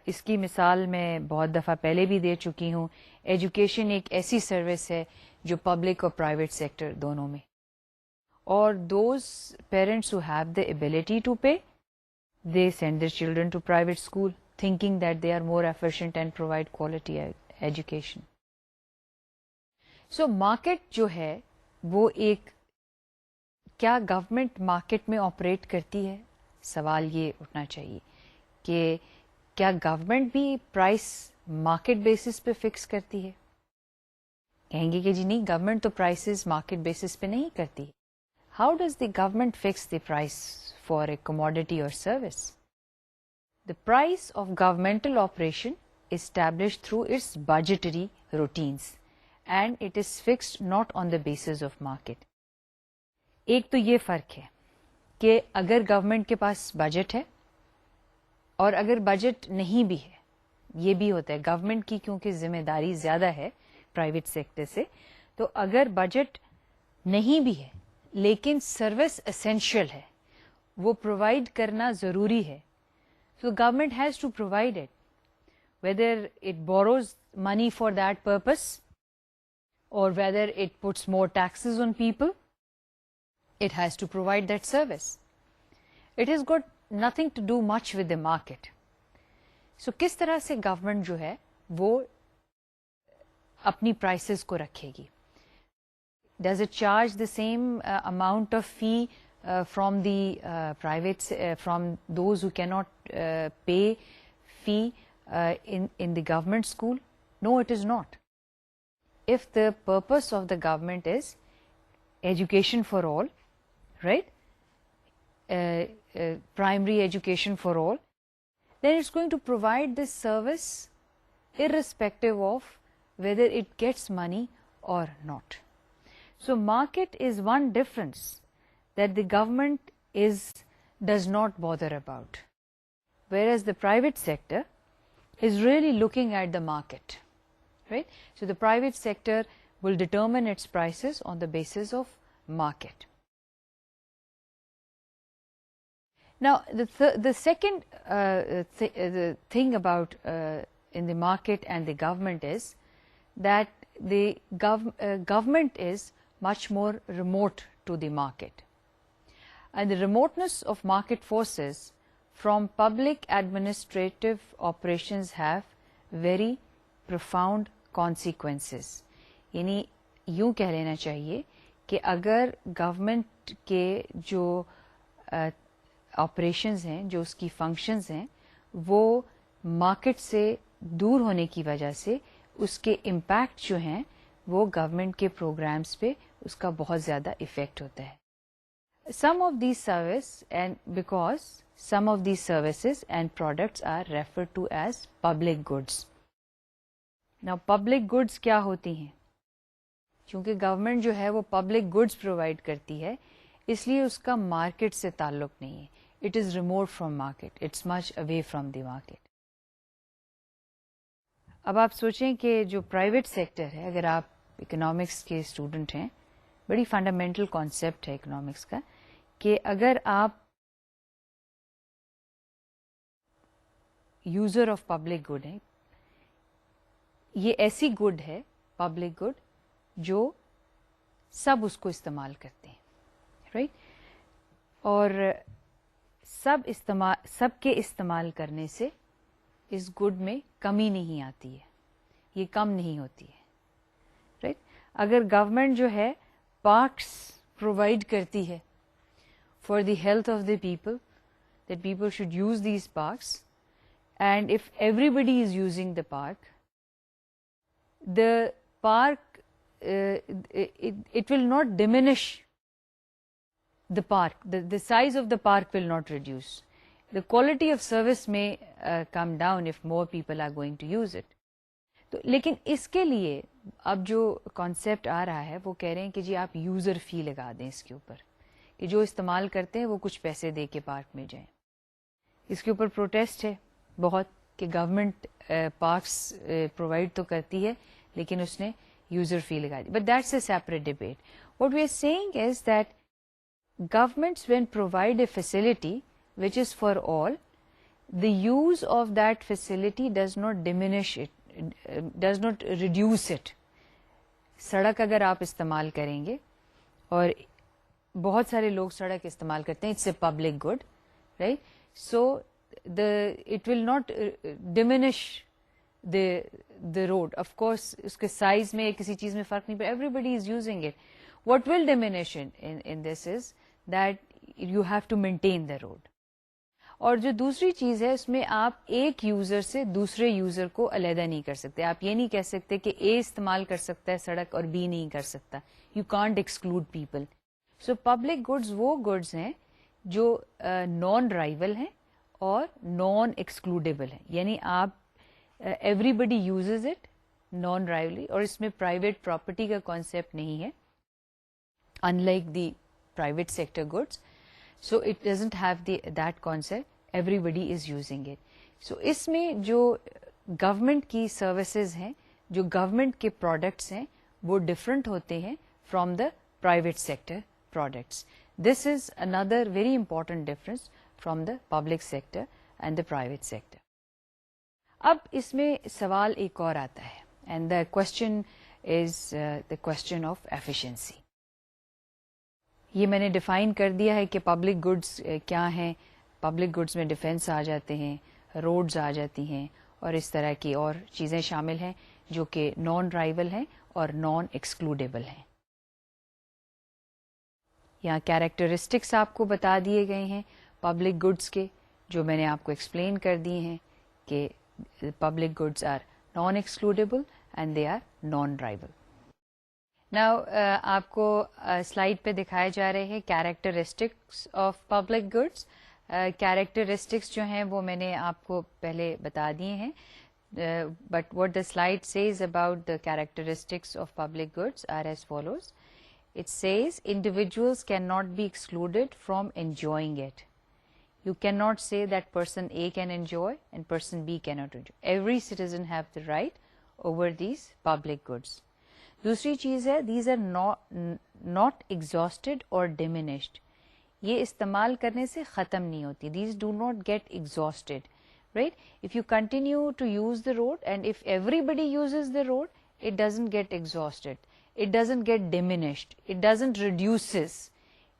اس کی مثال میں بہت دفعہ پہلے بھی دے چکی ہوں. ایجوکیشن ایک ایسی سروس ہے جو پبلک اور پرائیویٹ سیکٹر دونوں میں, اور those parents who have the ability to pay, they send their children to private school thinking that they are more efficient and provide quality education. So market جو ہے وہ ایک, کیا گورنمنٹ مارکیٹ میں operate کرتی ہے؟ سوال یہ اٹھنا چاہیے کہ کیا گورنمنٹ بھی پرائس مارکیٹ بیسس پہ فکس کرتی ہے؟ کہیں گے کہ جی نہیں, گورنمنٹ تو پرائسز مارکیٹ بیسس پہ نہیں کرتی. How does the government fix the price for a commodity اور service? The price of governmental operation is established through its budgetary routines and it is fixed not on the basis of market. ایک تو یہ فرق ہے کہ اگر government کے پاس budget ہے اور اگر بجٹ نہیں بھی ہے, یہ بھی ہوتا ہے گورنمنٹ کی کیونکہ ذمہ داری زیادہ ہے پرائیویٹ سیکٹر سے, تو اگر بجٹ نہیں بھی ہے لیکن سروس اسینشیل ہے, وہ پرووائڈ کرنا ضروری ہے, تو government has to provide it, whether it borrows money for that purpose اور whether it puts more taxes on people, it has to provide that service. It has got nothing to do much with the market. So کس طرح سے government جو ہے وہ اپنی prices کو رکھے گی؟ Does it charge the same amount of fee from the private, from those who cannot pay fee in the government school? No, it is not. If the purpose of the government is education for all, right, primary education for all, then it's going to provide this service irrespective of whether it gets money or not. So market is one difference that the government does not bother about, whereas the private sector is really looking at the market, right? So the private sector will determine its prices on the basis of market. Now, the second the thing about in the market and the government is that the government is much more remote to the market, and the remoteness of market forces from public administrative operations have very profound consequences. یعنی یوں کہہ لینا چاہیے کہ اگر government کے جو operations ہیں، جو اس کی فنکشنز ہیں، وہ مارکیٹ سے دور ہونے کی وجہ سے اس کے امپیکٹ جو ہیں وہ گورنمنٹ کے پروگرامز پہ اس کا بہت زیادہ ایفیکٹ ہوتا ہے. Some of these services and because some of these services and products are referred to as public goods. Now public goods کیا ہوتی ہیں؟ چونکہ گورنمنٹ جو ہے وہ پبلک گڈس پرووائڈ کرتی ہے، اس لیے اس کا مارکیٹ سے تعلق نہیں ہے. It is remote from market, it's much away from the market. اب آپ سوچیں کہ جو پرائیویٹ سیکٹر ہے، اگر آپ اکنامکس کے اسٹوڈنٹ ہیں، بڑی فنڈامنٹل کانسیپٹ ہے اکنامکس کا کہ اگر آپ یوزر آف پبلک گڈ ہیں، یہ ایسی گڈ ہے پبلک گڈ جو سب اس کو استعمال کرتے ہیں، رائٹ؟ اور سب کے استعمال کرنے سے اس گڈ میں کمی نہیں آتی ہے، یہ کم نہیں ہوتی ہے، رائٹ؟ اگر گورنمنٹ جو ہے پارکس پرووائڈ کرتی ہے for the health of the people, that people should use these parks, and if everybody is using the park it will not diminish the park. The size of the park will not reduce. The quality of service may come down if more people are going to use it. تو لیکن اس کے لیے اب جو concept آ رہا ہے وہ کہہ رہے ہیں کہ جی آپ یوزر فی لگا دیں اس کے اوپر، کہ جو استعمال کرتے ہیں وہ کچھ پیسے دے کے پارک میں جائیں. اس کے اوپر پروٹیسٹ ہے بہت کہ گورنمنٹ پارکس پرووائڈ تو کرتی ہے لیکن اس نے user fee لگا دی. But that's a separate debate. What we are saying is that governments when provide a facility which is for all, the use of that facility does not diminish it, does not reduce it. سڑک اگر آپ استعمال کریں گے، اور بہت سارے لوگ سڑک استعمال کرتے ہیں، it's a public good, right? So it will not diminish the road. Of course اس کے سائز میں کسی چیز میں فرق نہیں پڑے، everybody is using it. What will diminish in this is that you have to maintain the road. اور جو دوسری چیز ہے اس میں آپ ایک یوزر سے دوسرے یوزر کو علیحدہ نہیں کر سکتے. آپ یہ نہیں کہہ سکتے کہ اے استعمال کر سکتا ہے سڑک اور بی نہیں کر سکتا. You can't exclude people. So public goods وہ goods ہیں جو نان رائیول ہیں اور نان ایکسکلوڈیبل ہیں، یعنی آپ everybody uses it non rivalry, اور اس میں پرائیویٹ پراپرٹی کا کانسیپٹ نہیں ہے unlike the private sector goods. So it doesn't have that concept. Everybody is using it. So اس میں جو گورنمنٹ کی سروسز ہیں، جو گورنمنٹ کے پروڈکٹس ہیں، وہ ڈفرینٹ ہوتے ہیں from the private sector products. This is another very important difference from the public sector and the private sector. اب اس میں سوال ایک اور آتا ہے، and the question is the question of efficiency. یہ میں نے ڈیفائن کر دیا ہے کہ پبلک گڈس کیا ہیں. پبلک گڈس میں ڈیفینس آ جاتے ہیں، روڈز آ جاتی ہیں، اور اس طرح کی اور چیزیں شامل ہیں جو کہ نان رائیول ہیں اور نان ایکسکلوڈیبل ہیں. یہاں کیریکٹرسٹکس آپ کو بتا دیے گئے ہیں پبلک گڈس کے، جو میں نے آپ کو ایکسپلین کر دیے ہیں کہ public goods are non-excludable and they are non-rival. Now آپ کو سلائڈ پہ دکھائے جا رہے ہیں characteristics of public goods. characteristics جو ہیں وہ میں نے آپ کو پہلے بتا دیے ہیں, but what the slide says about the characteristics of public goods are as follows. It says individuals cannot be excluded from enjoying it. You cannot say that person A can enjoy and person B cannot enjoy. Every citizen have the right over these public goods. دوسری چیز ہے, these are not exhausted or diminished. یہ استعمال کرنے سے ختم نہیں ہوتی. These do not get exhausted, right? If you continue to use the road and if everybody uses the road, it doesn't get exhausted, it doesn't get diminished, it doesn't reduces.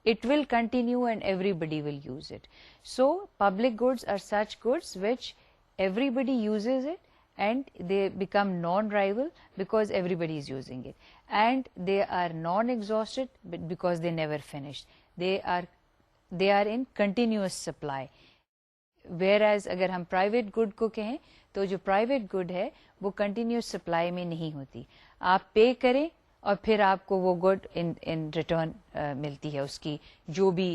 It will continue and everybody will use it. So public goods are such goods which everybody uses it and they become non-rival because everybody is using it, and they are non-exhausted because they never finished. They are in continuous supply. Whereas اگر ہم private good کو کہیں تو جو private good ہے وہ continuous supply میں نہیں ہوتی. آپ پے کریں اور پھر آپ کو وہ گڈ ان ریٹرن ملتی ہے اس کی جو بھی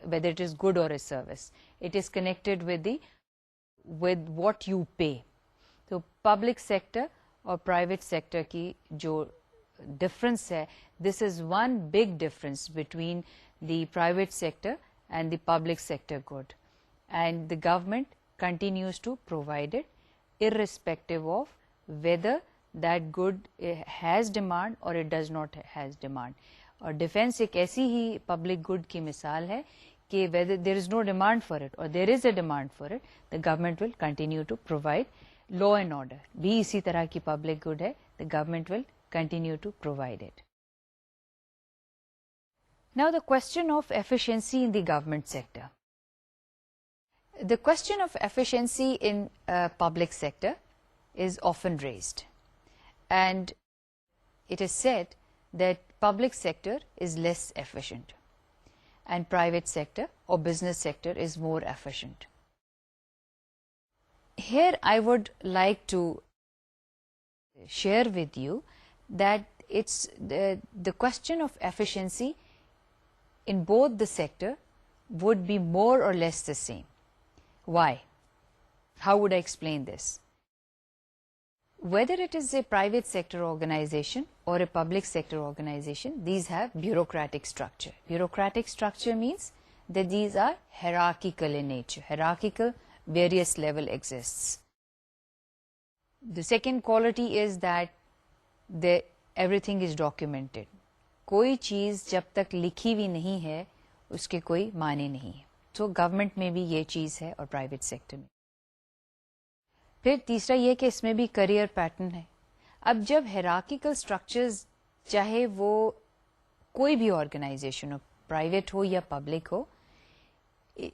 whether it is good or a service. It is connected with what you pay. تو پبلک سیکٹر اور پرائیویٹ سیکٹر کی جو ڈفرنس ہے, this is one big difference between the private sector and the public sector good, and the government continues to provide it irrespective of whether that good has demand or it does not has demand. اور defence ایک ایسی ہی public good کی مثال ہے کہ whether there is no demand for it or there is a demand for it, the government will continue to provide. law and order بھی اسی طرح کی پبلک گڈ ہے, the government will continue to provide it. Now the question of efficiency in the government sector. The question of efficiency in public sector is often raised, and it is said that public sector is less efficient and private sector or business sector is more efficient. Here I would like to share with you that it's the question of efficiency in both the sector would be more or less the same. Why? How would I explain this? Whether it is a private sector organization or a public sector organization, these have bureaucratic structure. Bureaucratic structure means that these are hierarchical in nature. Hierarchical, various level exists. The second quality is that everything is documented. کوئی چیز جب تک لکھی ہوئی نہیں ہے اس کے کوئی معنی نہیں ہے. تو گورنمنٹ میں بھی یہ چیز ہے اور پرائیویٹ سیکٹر میں. پھر تیسرا یہ کہ اس میں بھی کریئر پیٹرن ہے. اب جب ہیرارکیکل اسٹرکچرز, چاہے وہ کوئی بھی آرگنائزیشن ہو, پرائیویٹ ہو یا پبلک ہو,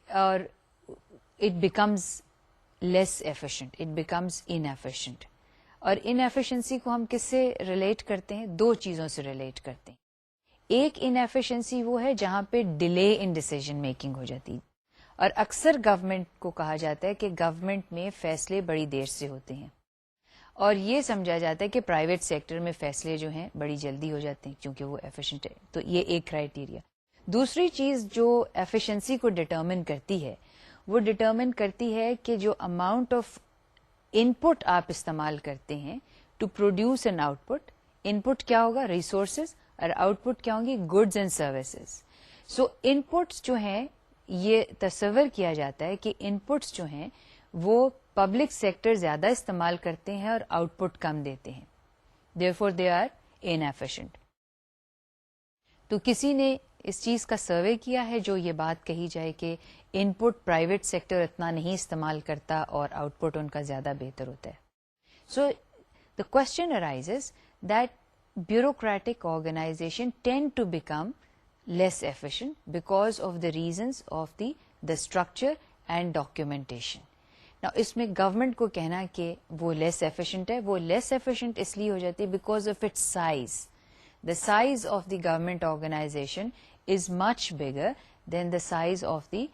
اور it becomes less efficient, it becomes inefficient. اور انایفیشنسی کو ہم کس سے ریلیٹ کرتے ہیں؟ دو چیزوں سے ریلیٹ کرتے ہیں. ایک انایفیشنسی وہ ہے جہاں پہ ڈیلے ان ڈیسیژن میکنگ ہو جاتی, اور اکثر گورنمنٹ کو کہا جاتا ہے کہ گورنمنٹ میں فیصلے بڑی دیر سے ہوتے ہیں, اور یہ سمجھا جاتا ہے کہ پرائیویٹ سیکٹر میں فیصلے جو ہیں بڑی جلدی ہو جاتے ہیں کیونکہ وہ ایفیشینٹ ہے. تو یہ ایک کرائیٹیریا. دوسری چیز جو ایفیشنسی کو ڈٹرمن کرتی ہے وہ ڈٹرمن کرتی ہے کہ جو اماؤنٹ آف ان پٹ آپ استعمال کرتے ہیں to produce an output. Input کیا ہوگا؟ ریسورسز, اور آؤٹ پٹ کیا ہوں گی؟ Goods and services. So input جو ہیں, یہ تصور کیا جاتا ہے کہ ان پٹس جو ہیں وہ پبلک سیکٹر زیادہ استعمال کرتے ہیں اور آؤٹ پٹ کم دیتے ہیں, دیئرفور دے آر انایفیشینٹ. تو کسی نے اس چیز کا سروے کیا ہے جو یہ بات کہی جائے کہ ان پٹ پرائیویٹ سیکٹر اتنا نہیں استعمال کرتا اور آؤٹ پٹ ان کا زیادہ بہتر ہوتا ہے. So the question arises that bureaucratic organization tend to become less efficient because of the reasons of the structure and documentation. Now اس میں گورنمنٹ کو کہنا کہ وہ less efficient ہے, وہ less efficient اس لیے ہو جاتی ہے because of its size. The size of the government organization is much bigger than the size of the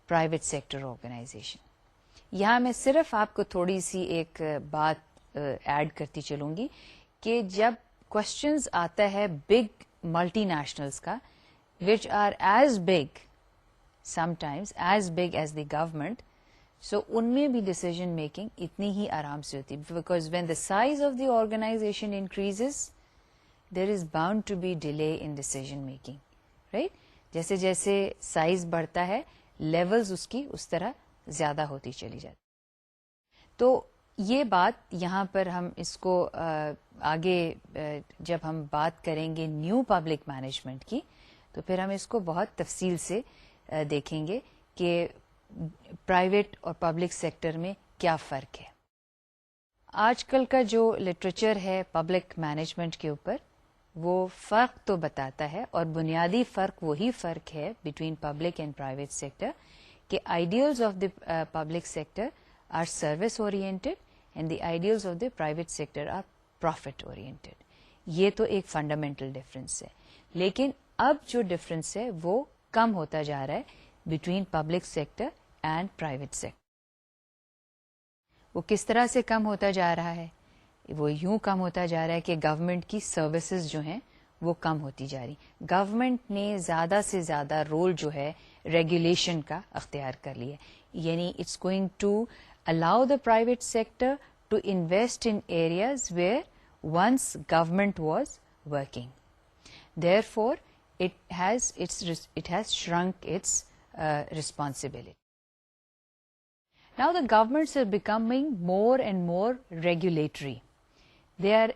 private sector organization. یہاں میں صرف آپ کو تھوڑی سی ایک بات ایڈ کرتی چلوں گی کہ جب کوشچنز آتا ہے بگ ملٹی نیشنلز کا, which are as big, sometimes as big as the government, so ان میں بھی ڈیسیژن میکنگ اتنی ہی آرام سے ہوتی ہے, because when the size of the organization increases there is bound to be delay in decision making, right. جیسے جیسے سائز بڑھتا ہے لیولز اس کی اس طرح زیادہ ہوتی چلی جاتی. تو یہ بات یہاں پر ہم اس کو آگے جب ہم بات کریں گے نیو پبلک مینجمنٹ کی تو پھر ہم اس کو بہت تفصیل سے دیکھیں گے کہ پرائیویٹ اور پبلک سیکٹر میں کیا فرق ہے. آج کل کا جو لٹریچر ہے پبلک مینجمنٹ کے اوپر وہ فرق تو بتاتا ہے, اور بنیادی فرق وہی فرق ہے between public and private sector کہ ideals of the public sector are service oriented and the ideals of the private sector are profit oriented. یہ تو ایک فنڈامنٹل ڈفرینس ہے, لیکن اب جو ڈفرینس ہے وہ کم ہوتا جا رہا ہے between public sector and private sector. وہ کس طرح سے کم ہوتا جا رہا ہے؟ وہ یوں کم ہوتا جا رہا ہے کہ گورنمنٹ کی سروسز جو ہیں وہ کم ہوتی جا رہی. گورنمنٹ نے زیادہ سے زیادہ رول جو ہے ریگولیشن کا اختیار کر لیا, یعنی it's going to allow the private sector to invest in areas where once government was working. Therefore, it has shrunk its responsibility. Now the governments are becoming more and more regulatory. They are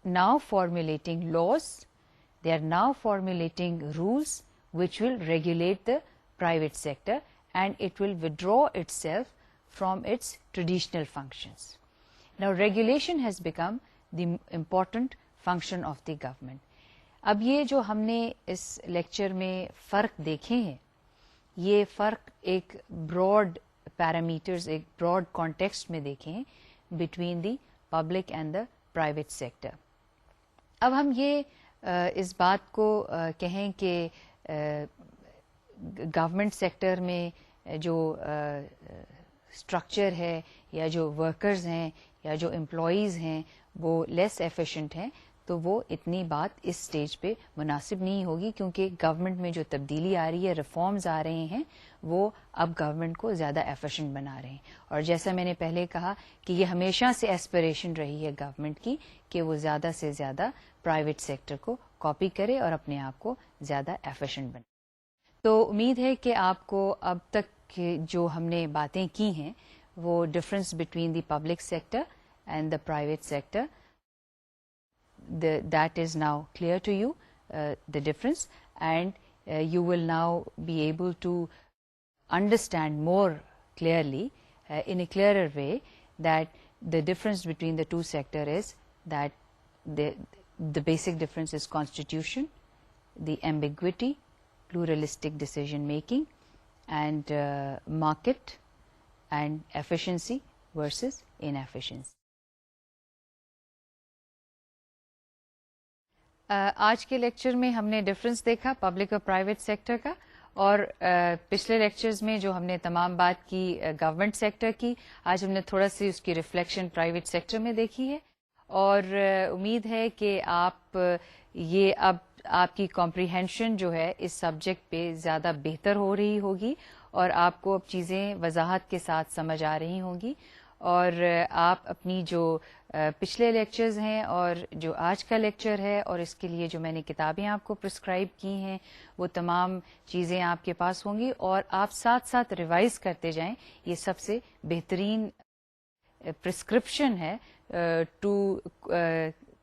now formulating laws, they are now formulating rules which will regulate the private sector, and it will withdraw itself from its traditional functions. Now regulation has become the important function of the government. اب یہ جو ہم نے اس lecture میں فرق دیکھے ہیں, یہ فرق ایک براڈ پیرامیٹرز, ایک براڈ کانٹیکسٹ میں دیکھے ہیں between the public and the private sector. اب ہم یہ اس بات کو کہیں کہ گورنمنٹ سیکٹر میں جو اسٹرکچر ہے یا جو ورکرز ہیں یا جو امپلائیز ہیں وہ لیس ایفیشینٹ ہیں, تو وہ اتنی بات اس سٹیج پہ مناسب نہیں ہوگی, کیونکہ گورنمنٹ میں جو تبدیلی آ رہی ہے, ریفارمز آ رہے ہیں, وہ اب گورنمنٹ کو زیادہ ایفیشینٹ بنا رہے ہیں. اور جیسا میں نے پہلے کہا کہ یہ ہمیشہ سے ایسپریشن رہی ہے گورنمنٹ کی کہ وہ زیادہ سے زیادہ پرائیویٹ سیکٹر کو کاپی کرے اور اپنے آپ کو زیادہ ایفیشینٹ بنائے. تو امید ہے کہ آپ کو اب تک جو ہم نے باتیں کی ہیں وہ difference between the public sector and the private sector, that is now clear to you, the difference, and you will now be able to understand more clearly, in a clearer way, that the difference between the two sectors is that the basic difference is constitution, the ambiguity, pluralistic decision making, and market and efficiency versus inefficiency. آج کے lecture میں ہم نے difference دیکھا public اور private sector کا, اور پچھلے لیکچرز میں جو ہم نے تمام بات کی گورنمنٹ سیکٹر کی, آج ہم نے تھوڑا سی اس کی ریفلیکشن پرائیویٹ سیکٹر میں دیکھی ہے. اور امید ہے کہ آپ یہ اب آپ کی کمپریہنشن جو ہے اس سبجیکٹ پہ زیادہ بہتر ہو رہی ہوگی, اور آپ کو اب چیزیں وضاحت کے ساتھ سمجھ آ رہی ہوں گی, اور آپ اپنی جو پچھلے لیکچرز ہیں اور جو آج کا لیکچر ہے اور اس کے لیے جو میں نے کتابیں آپ کو پرسکرائب کی ہیں وہ تمام چیزیں آپ کے پاس ہوں گی, اور آپ ساتھ ساتھ ریوائز کرتے جائیں. یہ سب سے بہترین پرسکرپشن ہے to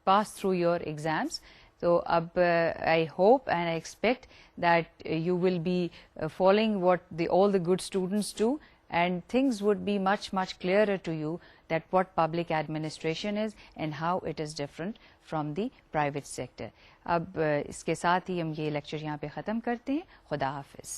pass through your exams. تو اب I hope and I expect that you will be following what all the good students do, and things would be much clearer to you that what public administration is and how it is different from the private sector. اب اس کے ساتھ ہی ہم یہ lecture یہاں پہ ختم کرتے ہیں. خدا حافظ.